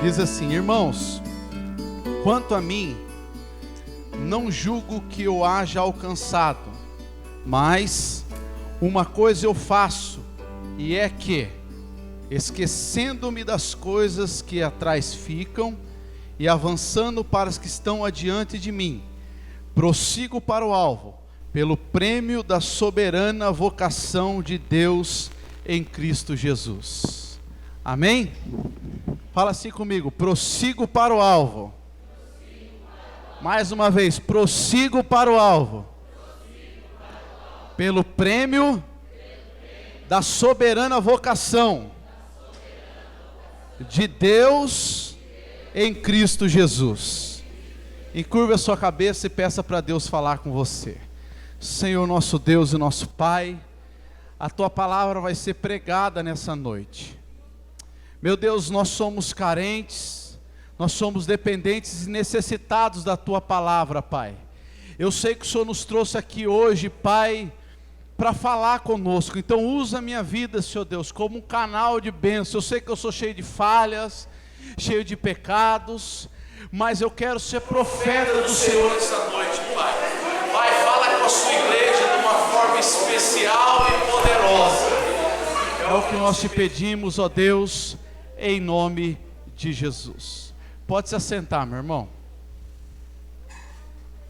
Diz assim: irmãos, quanto a mim, não julgo que eu haja alcançado, mas uma coisa eu faço, e é que, esquecendo-me das coisas que atrás ficam, e avançando para as que estão adiante de mim, prossigo para o alvo, pelo prêmio da soberana vocação de Deus em Cristo Jesus. Amém? Fala assim comigo: prossigo para o alvo. Mais uma vez, prossigo para o alvo, pelo prêmio da soberana vocação de Deus em Cristo Jesus. Encurve a sua cabeça e peça para Deus falar com você. Senhor nosso Deus e nosso Pai, a Tua palavra vai ser pregada nessa noite. Meu Deus, nós somos carentes, nós somos dependentes e necessitados da Tua palavra, Pai. Eu sei que o Senhor nos trouxe aqui hoje, Pai, para falar conosco. Então usa a minha vida, Senhor Deus, como um canal de bênção. Eu sei que eu sou cheio de falhas, cheio de pecados, mas eu quero ser profeta do Senhor esta noite, Pai. Pai, fala com a sua igreja de uma forma especial e poderosa. É o que nós te pedimos, ó Deus, em nome de Jesus. Pode se assentar, meu irmão.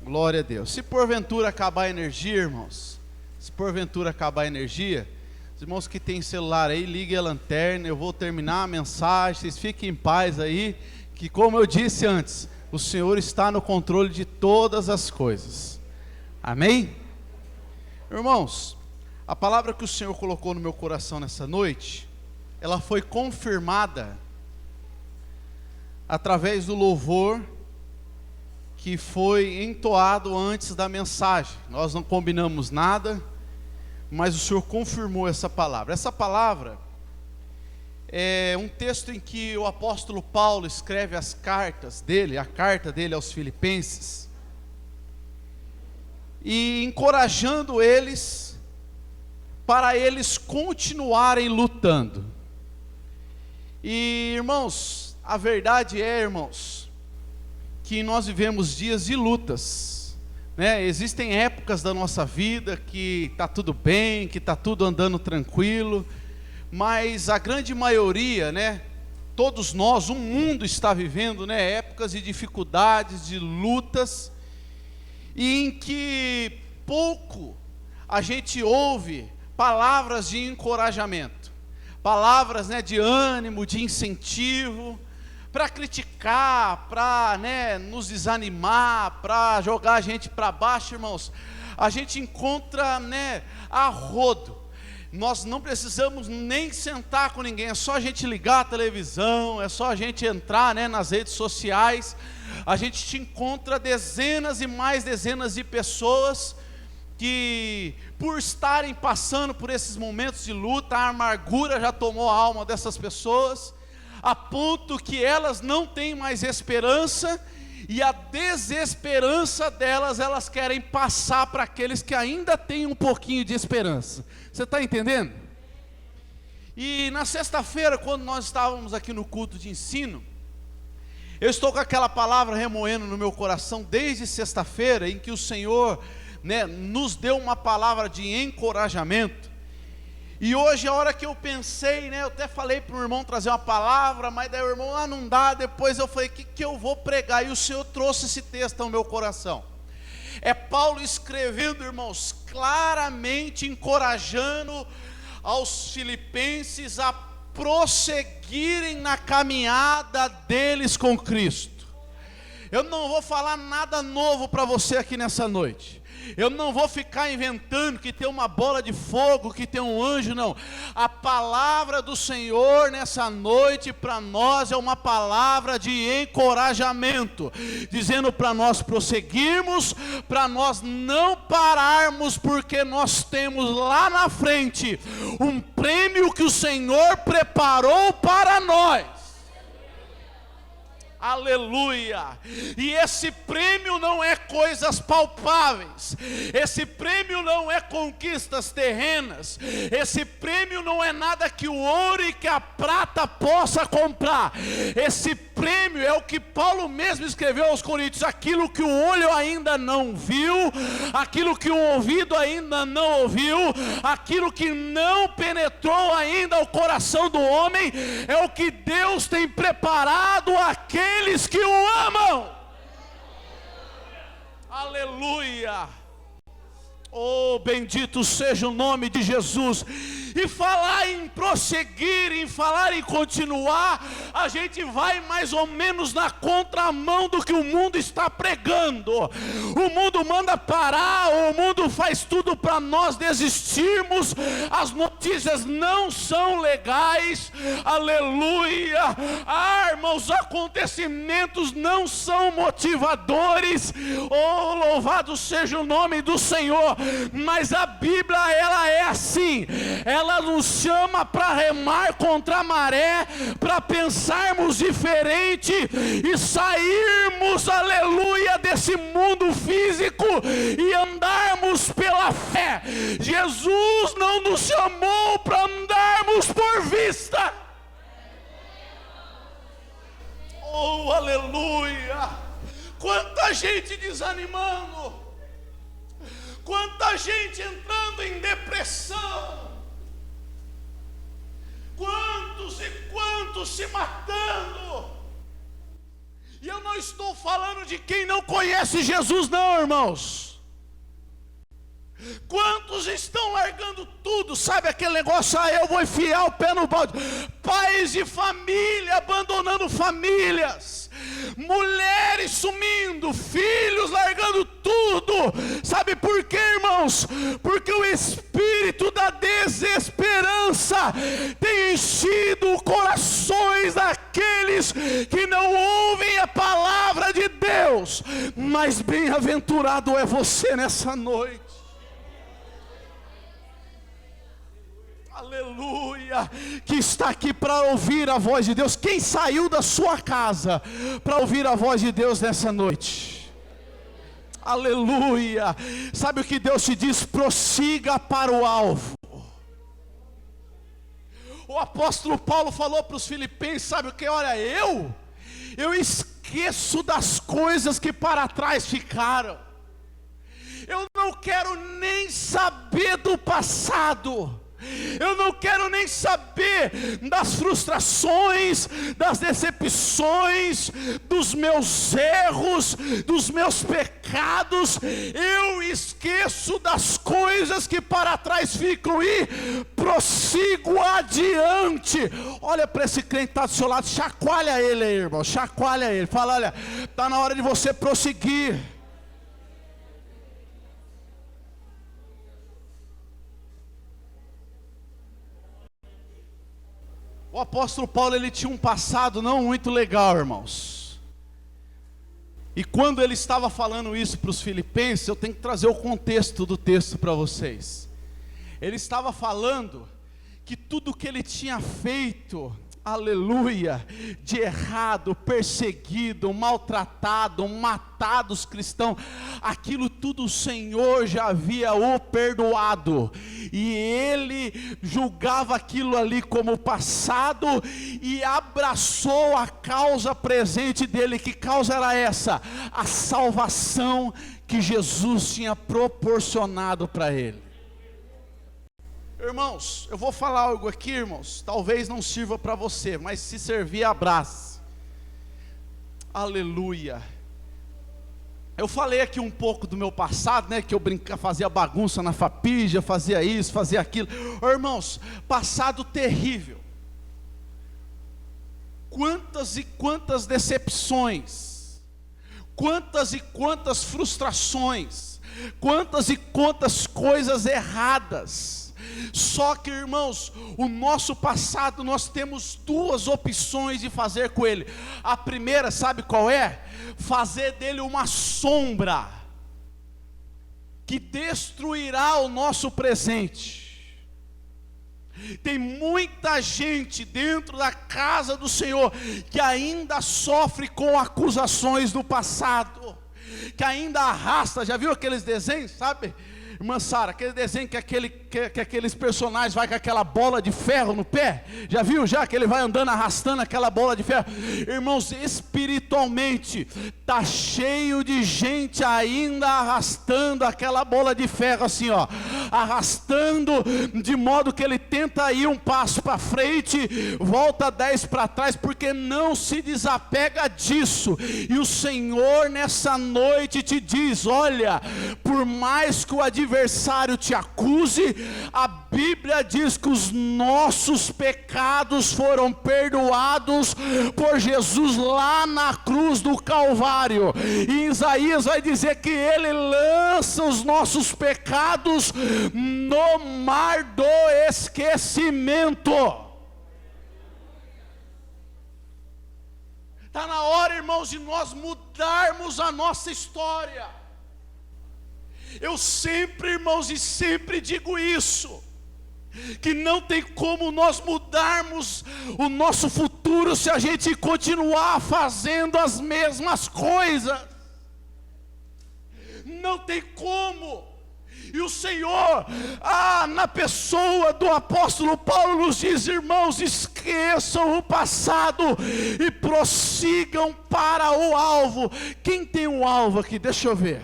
Glória a Deus. Se porventura acabar a energia, irmãos, se porventura acabar a energia, os irmãos que têm celular aí, liguem a lanterna, eu vou terminar a mensagem, vocês fiquem em paz aí, que como eu disse antes, o Senhor está no controle de todas as coisas. Amém? Irmãos, a palavra que o Senhor colocou no meu coração nessa noite, ela foi confirmada através do louvor que foi entoado antes da mensagem. Nós não combinamos nada, mas o Senhor confirmou essa palavra. Essa palavra é um texto em que o apóstolo Paulo escreve as cartas dele, a carta dele aos Filipenses, e encorajando eles, para eles continuarem lutando. E irmãos, a verdade é, irmãos, que nós vivemos dias de lutas, né? Existem épocas da nossa vida que está tudo bem, que está tudo andando tranquilo, mas a grande maioria, né? Todos nós, o mundo está vivendo, né? Épocas de dificuldades, de lutas, e em que pouco a gente ouve palavras de encorajamento, palavras, né, de ânimo, de incentivo, para criticar, para, né, nos desanimar, para jogar a gente para baixo, irmãos. A gente encontra, né, a rodo. Nós não precisamos nem sentar com ninguém, é só a gente ligar a televisão, é só a gente entrar, né, nas redes sociais. A gente te encontra dezenas e mais dezenas de pessoas que, por estarem passando por esses momentos de luta, a amargura já tomou a alma dessas pessoas, a ponto que elas não têm mais esperança, e a desesperança delas, elas querem passar para aqueles que ainda têm um pouquinho de esperança. Você está entendendo? E na sexta-feira, quando nós estávamos aqui no culto de ensino, eu estou com aquela palavra remoendo no meu coração desde sexta-feira, em que o Senhor, né, nos deu uma palavra de encorajamento. E hoje, a hora que eu pensei, né, eu até falei para o irmão trazer uma palavra, mas daí o irmão, não dá. Depois eu falei, o que eu vou pregar? E o Senhor trouxe esse texto ao meu coração. É Paulo escrevendo, irmãos, claramente encorajando aos filipenses a prosseguirem na caminhada deles com Cristo. Eu não vou falar nada novo para você aqui nessa noite. Eu não vou ficar inventando que tem uma bola de fogo, que tem um anjo, não. A palavra do Senhor nessa noite para nós é uma palavra de encorajamento, dizendo para nós prosseguirmos, para nós não pararmos, porque nós temos lá na frente um prêmio que o Senhor preparou para nós. Aleluia! E esse prêmio não é coisas palpáveis, esse prêmio não é conquistas terrenas, esse prêmio não é nada que o ouro e que a prata possa comprar. Esse prêmio é o que Paulo mesmo escreveu aos Coríntios: aquilo que o olho ainda não viu, aquilo que o ouvido ainda não ouviu, aquilo que não penetrou ainda o coração do homem, é o que Deus tem preparado àqueles que o amam. Aleluia! Oh, bendito seja o nome de Jesus. E falar em prosseguir, em falar em continuar, a gente vai mais ou menos na contramão do que o mundo está pregando. O mundo manda parar, o mundo faz tudo para nós desistirmos. As notícias não são legais, aleluia. Irmãos, os acontecimentos não são motivadores. Oh, louvado seja o nome do Senhor. Mas a Bíblia, ela é assim, ela nos chama para remar contra a maré, para pensarmos diferente e sairmos, aleluia, desse mundo físico e andarmos pela fé. Jesus não nos chamou para andarmos por vista. Oh, aleluia! Quanta gente desanimando, quanta gente entrando em depressão, quantos e quantos se matando. E eu não estou falando de quem não conhece Jesus não, irmãos. Quantos estão largando tudo, sabe aquele negócio, eu vou enfiar o pé no balde. Pais de família abandonando famílias, mulheres sumindo, filhos largando tudo. Sabe por quê, irmãos? Porque o espírito da desesperança tem enchido corações daqueles que não ouvem a palavra de Deus. Mas bem-aventurado é você nessa noite. Aleluia, que está aqui para ouvir a voz de Deus. Quem saiu da sua casa para ouvir a voz de Deus nessa noite? Aleluia. Sabe o que Deus te diz? Prossiga para o alvo. O apóstolo Paulo falou para os filipenses, sabe o que? Olha, eu esqueço das coisas que para trás ficaram. Eu não quero nem saber do passado. Eu não quero nem saber das frustrações, das decepções, dos meus erros, dos meus pecados. Eu esqueço das coisas que para trás ficam e prossigo adiante. Olha para esse crente que está do seu lado, chacoalha ele aí, irmão, chacoalha ele. Fala, olha, está na hora de você prosseguir. O apóstolo Paulo, ele tinha um passado não muito legal, irmãos. E quando ele estava falando isso para os filipenses, eu tenho que trazer o contexto do texto para vocês. Ele estava falando que tudo que ele tinha feito, aleluia, de errado, perseguido, maltratado, matado os cristãos, aquilo tudo o Senhor já havia o perdoado, e ele julgava aquilo ali como passado, e abraçou a causa presente dele. Que causa era essa? A salvação que Jesus tinha proporcionado para ele. Irmãos, eu vou falar algo aqui, irmãos, talvez não sirva para você, mas se servir, abrace. Aleluia. Eu falei aqui um pouco do meu passado, né, que eu fazia bagunça na Fapija, fazia isso, fazia aquilo. Irmãos, passado terrível. Quantas e quantas decepções, quantas e quantas frustrações, quantas e quantas coisas erradas. Só que, irmãos, o nosso passado, nós temos duas opções de fazer com ele. A primeira, sabe qual é? Fazer dele uma sombra que destruirá o nosso presente. Tem muita gente dentro da casa do Senhor que ainda sofre com acusações do passado, que ainda arrasta. Já viu aqueles desenhos, sabe, irmã Sara, aquele desenho que aqueles personagens vai com aquela bola de ferro no pé? Já viu já que ele vai andando arrastando aquela bola de ferro? Irmãos, espiritualmente está cheio de gente ainda arrastando aquela bola de ferro assim, ó, arrastando de modo que ele tenta ir um passo para frente, volta 10 para trás, porque não se desapega disso. E o Senhor nessa noite te diz: olha, por mais que o adversário te acuse, a Bíblia diz que os nossos pecados foram perdoados por Jesus lá na cruz do Calvário. E Isaías vai dizer que ele lança os nossos pecados no mar do esquecimento. Está na hora, irmãos, de nós mudarmos a nossa história. Eu sempre, irmãos, e sempre digo isso, que não tem como nós mudarmos o nosso futuro se a gente continuar fazendo as mesmas coisas. Não tem como. E o Senhor, na pessoa do apóstolo Paulo, nos diz: irmãos, esqueçam o passado e prossigam para o alvo. Quem tem um alvo aqui? Deixa eu ver.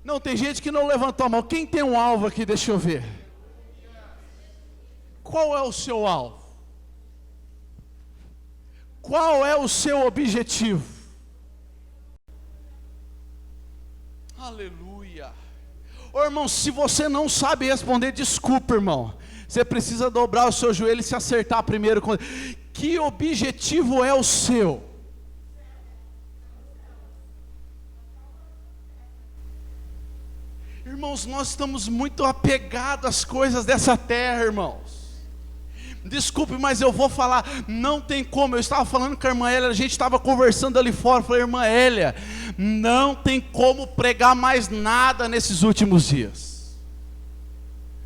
Não, tem gente que não levantou a mão. Quem tem um alvo aqui? Deixa eu ver. Qual é o seu alvo? Qual é o seu objetivo? Aleluia. Ô irmão, se você não sabe responder, desculpa, irmão. Você precisa dobrar o seu joelho e se acertar primeiro. Que objetivo é o seu? Irmãos, nós estamos muito apegados às coisas dessa terra, irmãos. Desculpe, mas eu vou falar, não tem como. Eu estava falando com a irmã Hélia, a gente estava conversando ali fora. Eu falei: irmã Hélia, não tem como pregar mais nada nesses últimos dias.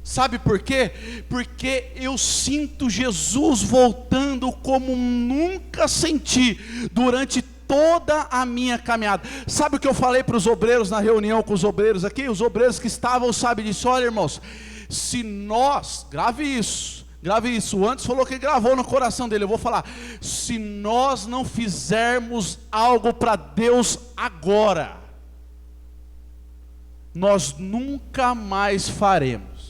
Sabe por quê? Porque eu sinto Jesus voltando como nunca senti durante toda a minha caminhada. Sabe o que eu falei para os obreiros na reunião com os obreiros aqui? Os obreiros que estavam, sabe disso? Olha, irmãos, se nós, grave isso, o Antes falou que gravou no coração dele, eu vou falar: se nós não fizermos algo para Deus agora, nós nunca mais faremos.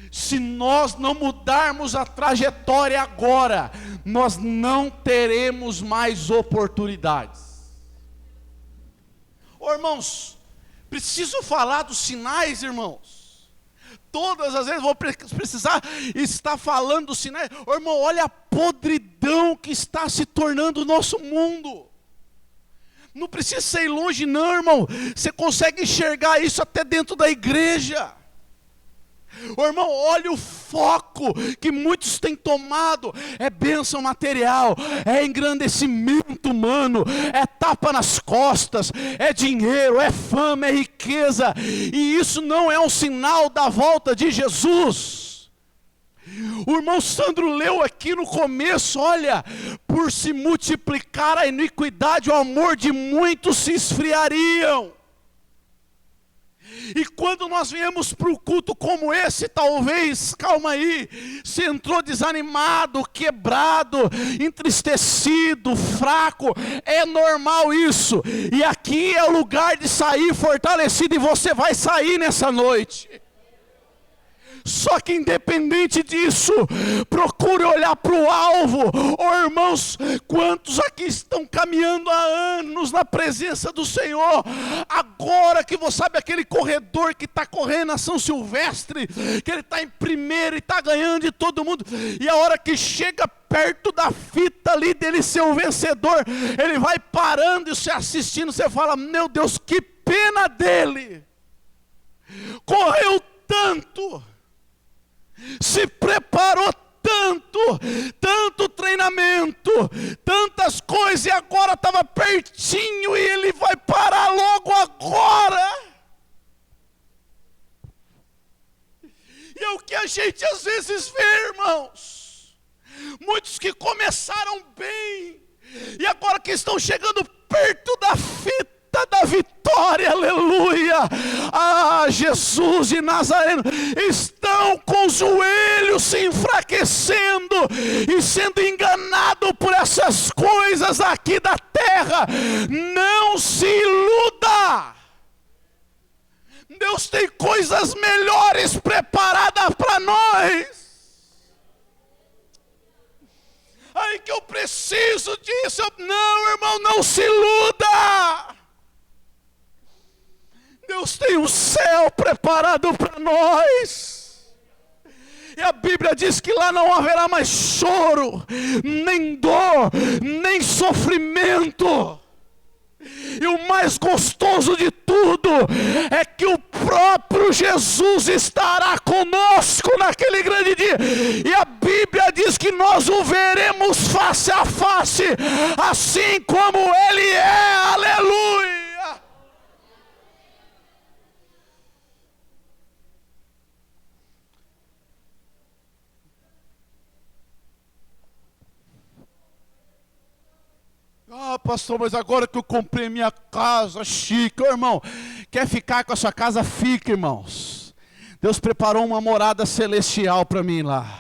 Se nós não mudarmos a trajetória agora, nós não teremos mais oportunidades. Ô irmãos, preciso falar dos sinais, irmãos. Todas as vezes vou precisar estar falando dos sinais. Ô irmão, olha a podridão que está se tornando o nosso mundo. Não precisa ser longe não, irmão. Você consegue enxergar isso até dentro da igreja. Ô irmão, olha o foco que muitos têm tomado. É bênção material, é engrandecimento humano, é tapa nas costas, é dinheiro, é fama, é riqueza. E isso não é um sinal da volta de Jesus. O irmão Sandro leu aqui no começo: olha, por se multiplicar a iniquidade, o amor de muitos se esfriariam. E quando nós viemos para o culto como esse, talvez, calma aí, você entrou desanimado, quebrado, entristecido, fraco, é normal isso. E aqui é o lugar de sair fortalecido, e você vai sair nessa noite. Só que independente disso, procure olhar para o alvo. Oh, irmãos, quantos aqui estão caminhando há anos na presença do Senhor? Agora que você sabe aquele corredor que está correndo a São Silvestre, que ele está em primeiro e está ganhando de todo mundo, e a hora que chega perto da fita ali dele ser o vencedor, ele vai parando e se assistindo, você fala: meu Deus, que pena dele, correu tanto, se preparou tanto treinamento, tantas coisas, e agora estava pertinho e ele vai parar logo agora. gente às vezes vê, irmãos, muitos que começaram bem, e agora que estão chegando perto da fita da vitória, aleluia, Jesus de Nazareno, estão com os joelhos se enfraquecendo e sendo enganados por essas coisas aqui da terra. Não se iluda, Deus tem coisas melhores preparadas para nós. Ai, que eu preciso disso. Não, irmão, não se iluda. Deus tem um céu preparado para nós. E a Bíblia diz que lá não haverá mais choro, nem dor, nem sofrimento. E o mais gostoso de tudo é que o próprio Jesus estará conosco naquele grande dia. E a Bíblia diz que nós o veremos face a face, assim como Ele é. Aleluia! Ah, pastor, mas agora que eu comprei minha casa chique, ô irmão, quer ficar com a sua casa? Fica, irmãos. Deus preparou uma morada celestial para mim lá.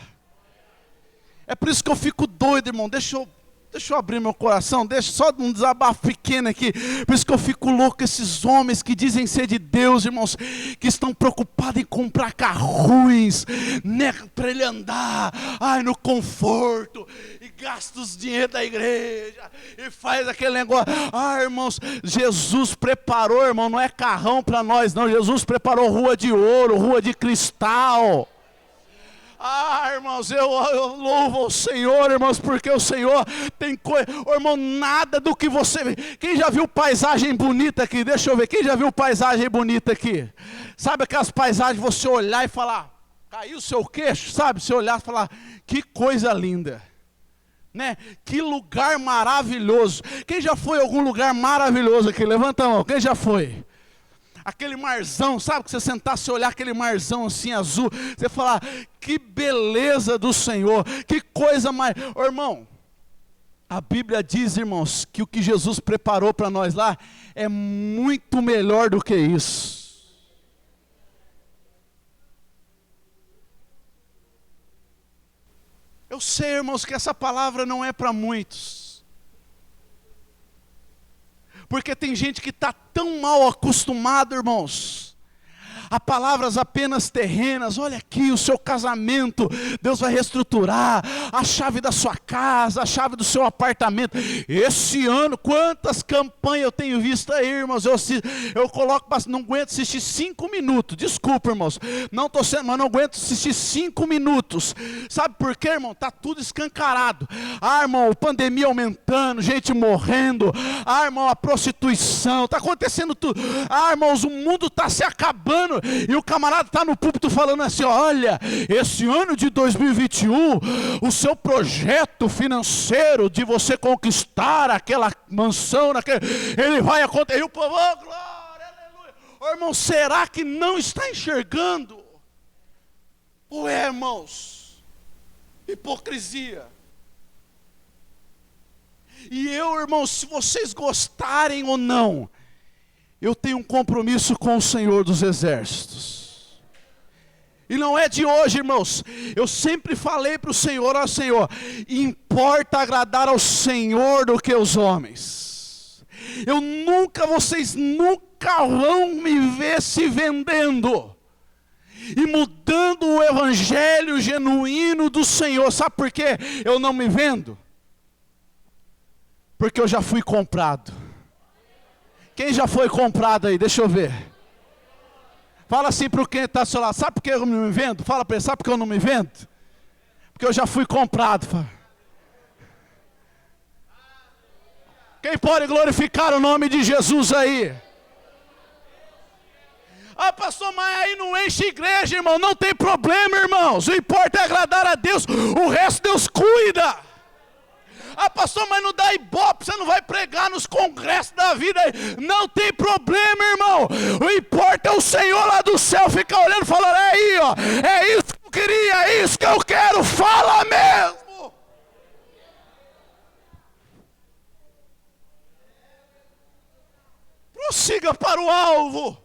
É por isso que eu fico doido, irmão. Deixa eu abrir meu coração, deixa só um desabafo pequeno aqui. Por isso que eu fico louco, esses homens que dizem ser de Deus, irmãos, que estão preocupados em comprar carros, né, para ele andar, no conforto, e gasta os dinheiro da igreja, e faz aquele negócio. Irmãos, Jesus preparou, irmão, não é carrão para nós, não. Jesus preparou rua de ouro, rua de cristal. Irmãos, eu louvo o Senhor, irmãos, porque o Senhor tem coisa, irmão, nada do que você vê. Quem já viu paisagem bonita aqui? Deixa eu ver, quem já viu paisagem bonita aqui? Sabe aquelas paisagens, você olhar e falar, caiu o seu queixo, sabe? Você olhar e falar, que coisa linda, né? Que lugar maravilhoso. Quem já foi a algum lugar maravilhoso aqui? Levanta a mão, quem já foi? Aquele marzão, sabe, que você sentar, você olhar aquele marzão assim azul, você falar, que beleza do Senhor, que coisa mais... Irmão, a Bíblia diz, irmãos, que o que Jesus preparou para nós lá é muito melhor do que isso. Eu sei, irmãos, que essa palavra não é para muitos. Porque tem gente que está tão mal acostumado, irmãos, a palavras apenas terrenas. Olha aqui o seu casamento, Deus vai reestruturar, a chave da sua casa, a chave do seu apartamento. Esse ano, quantas campanhas eu tenho visto aí, irmãos, eu coloco, não aguento assistir 5 minutos, desculpa, irmãos, não estou sendo, mas não aguento assistir 5 minutos, sabe por quê, irmão? Está tudo escancarado. Irmão, pandemia aumentando, gente morrendo, irmão, a prostituição, está acontecendo tudo. Irmãos, o mundo está se acabando. E o camarada está no púlpito falando assim, olha, esse ano de 2021, o seu projeto financeiro de você conquistar aquela mansão, ele vai acontecer. E o povo, oh, glória, aleluia. Oh, irmão, será que não está enxergando? Ou é, irmãos, hipocrisia? E eu, irmãos, se vocês gostarem ou não, eu tenho um compromisso com o Senhor dos Exércitos. E não é de hoje, irmãos. Eu sempre falei para o Senhor, ó Senhor, importa agradar ao Senhor do que aos homens. Vocês nunca vão me ver se vendendo e mudando o evangelho genuíno do Senhor. Sabe por quê eu não me vendo? Porque eu já fui comprado. Quem já foi comprado aí? Deixa eu ver. Fala assim para quem está do seu lado. Sabe por que eu não me vendo? Fala para ele, sabe por que eu não me vendo? Porque eu já fui comprado. Quem pode glorificar o nome de Jesus aí? Pastor, mas aí não enche igreja, irmão. Não tem problema, irmãos. O importante é agradar a Deus. O resto Deus cuida. Pastor, mas não dá ibope, você não vai pregar nos congressos da vida. Não tem problema, irmão. O importa é o Senhor lá do céu ficar olhando e falando, aí, ó, é isso que eu queria, é isso que eu quero, fala mesmo. Prossiga para o alvo.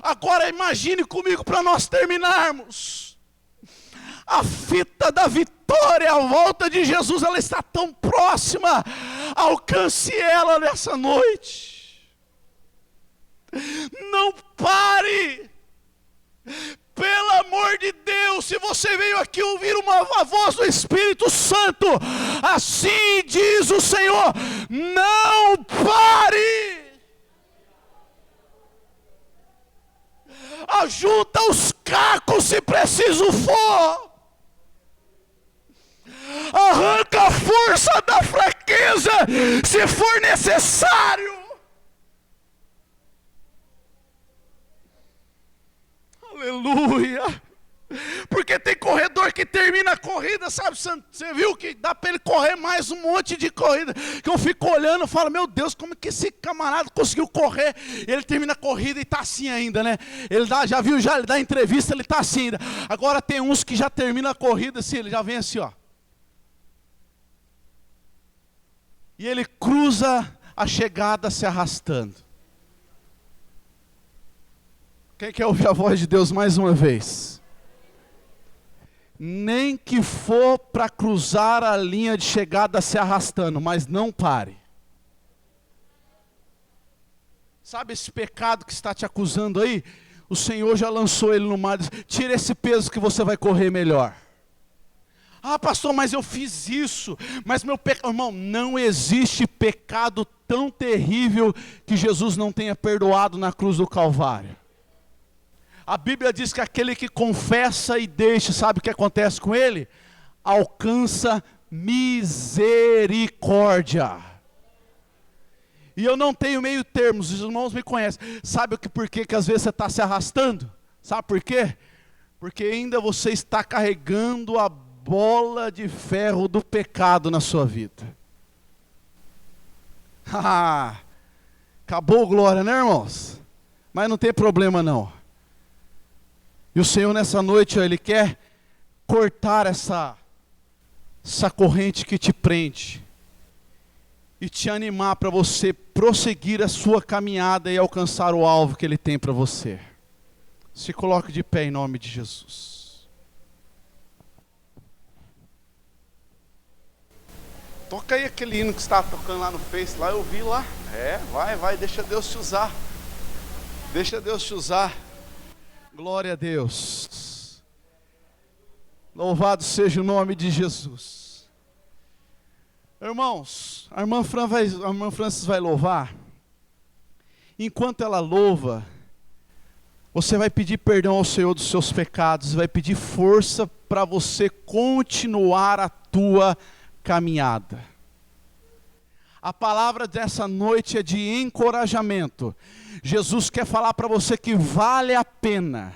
Agora imagine comigo para nós terminarmos. A fita da vitória, a volta de Jesus, ela está tão próxima. Alcance ela nessa noite. Não pare. Pelo amor de Deus, se você veio aqui ouvir uma voz do Espírito Santo, assim diz o Senhor, não pare. Ajunta os cacos se preciso for. Arranca a força da fraqueza se for necessário. Aleluia. Porque tem corredor que termina a corrida, sabe? Você viu que dá para ele correr mais um monte de corrida. Que eu fico olhando e falo, meu Deus, como que esse camarada conseguiu correr? Ele termina a corrida e está assim ainda, né? Ele dá entrevista, ele está assim ainda. Agora tem uns que já termina a corrida assim, ele já vem assim, ó. E ele cruza a chegada se arrastando. Quem quer ouvir a voz de Deus mais uma vez? Nem que for para cruzar a linha de chegada se arrastando, mas não pare. Sabe esse pecado que está te acusando aí? O Senhor já lançou ele no mar. Tira esse peso que você vai correr melhor. Ah, pastor, mas eu fiz isso. Mas meu pecado... Irmão, não existe pecado tão terrível que Jesus não tenha perdoado na cruz do Calvário. A Bíblia diz que aquele que confessa e deixa, sabe o que acontece com ele? Alcança misericórdia. E eu não tenho meio termos, os irmãos me conhecem. Sabe por que às vezes você está se arrastando? Sabe por quê? Porque ainda você está carregando a bola de ferro do pecado na sua vida. Acabou glória, né, irmãos? Mas não tem problema não. E o Senhor nessa noite, Ele quer cortar essa corrente que te prende. E te animar para você prosseguir a sua caminhada e alcançar o alvo que Ele tem para você. Se coloque de pé em nome de Jesus. Toca aí aquele hino que você estava tocando lá no Face, lá eu vi lá. Vai, deixa Deus te usar. Deixa Deus te usar. Glória a Deus. Louvado seja o nome de Jesus. Irmãos, a irmã Francis vai louvar. Enquanto ela louva, você vai pedir perdão ao Senhor dos seus pecados, vai pedir força para você continuar a tua caminhada. A palavra dessa noite é de encorajamento. Jesus quer falar para você que vale a pena.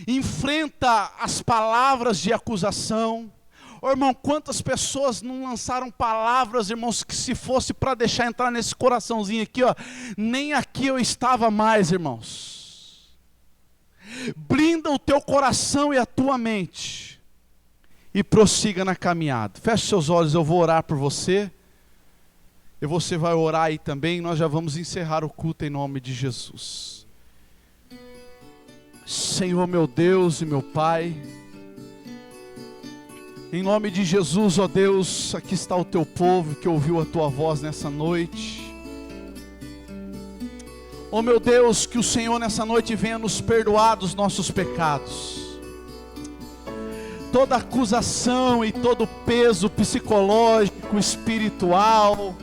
Enfrenta as palavras de acusação. Oh, irmão, quantas pessoas não lançaram palavras, irmãos, que se fosse para deixar entrar nesse coraçãozinho aqui, ó, nem aqui eu estava mais, irmãos. Blinda o teu coração e a tua mente. E prossiga na caminhada. Feche seus olhos, eu vou orar por você. E você vai orar aí também, nós já vamos encerrar o culto em nome de Jesus. Senhor meu Deus e meu Pai, em nome de Jesus, ó Deus, aqui está o teu povo que ouviu a tua voz nessa noite. Ó meu Deus, que o Senhor nessa noite venha nos perdoar dos nossos pecados. Toda acusação e todo peso psicológico, espiritual,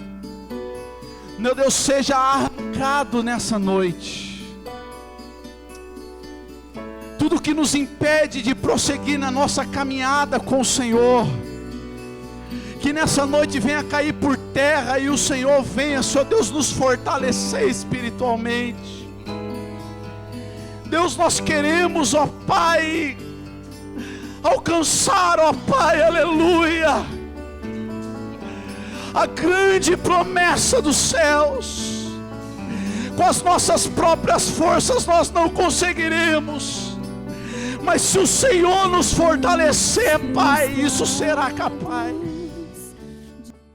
meu Deus, seja arrancado nessa noite. Tudo que nos impede de prosseguir na nossa caminhada com o Senhor, que nessa noite venha cair por terra e o Senhor venha, Senhor Deus, nos fortalecer espiritualmente. Deus, nós queremos, ó Pai, alcançar, ó Pai, aleluia, a grande promessa dos céus. Com as nossas próprias forças nós não conseguiremos, mas se o Senhor nos fortalecer, Pai, isso será capaz.